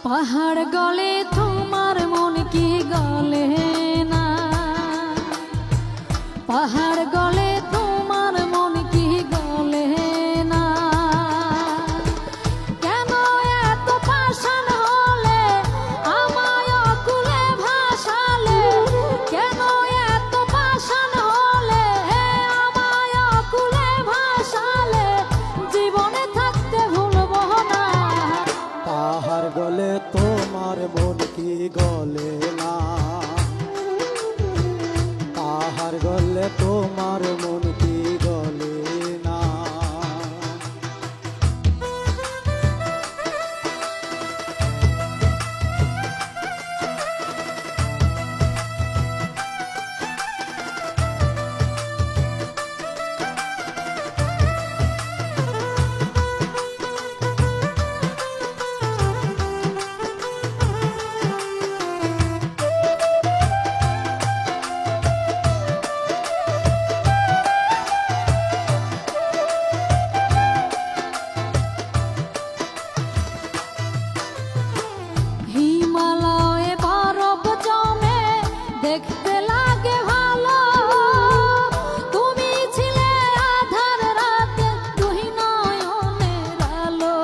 পাহাড় গলে তোমার মন কি গলে না, পাহাড় গলে তোমার মন কি গলে না। কেন এত পাষাণ হলে আমায় অকুলে ভাসালে, কেন এত পাষাণ হলে আমায় অকুলে ভাসালে, জীবনে থাকতে ভুলবো না। পাহাড় গলে তোমার মন কি গলে না, পাহাড় গলে তোমার মন কি গলে না। হিমালয়ে বরফ জমে দেখতে লাগে ভালো, তুমি ছিলে আধার রাতে দুই নয়নের আলো।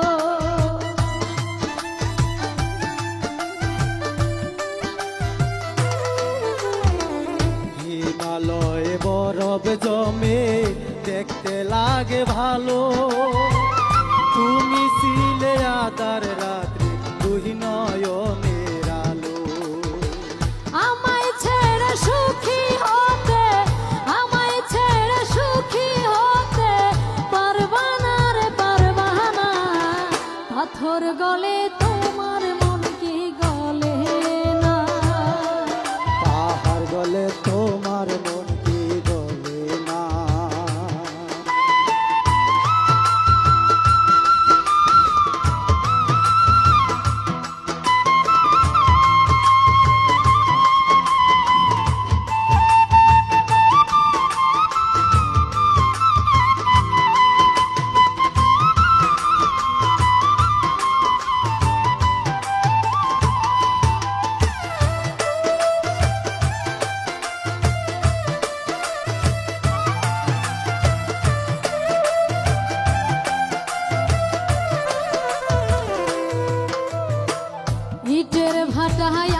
হিমালয়ে বরফ জমে দেখতে লাগে ভালো, তুমি ছিলে আধার রাত্রি দুই নয়নের আলো। আমায় ছেড়ে সুখী হতে, আমায় ছেড়ে সুখী হতে পারবা না রে পারবা না। পাথর গলে তোমার মন কি গলে না, পাহাড় গলে তোমার মন কি গলে না। ইটের ভাটায়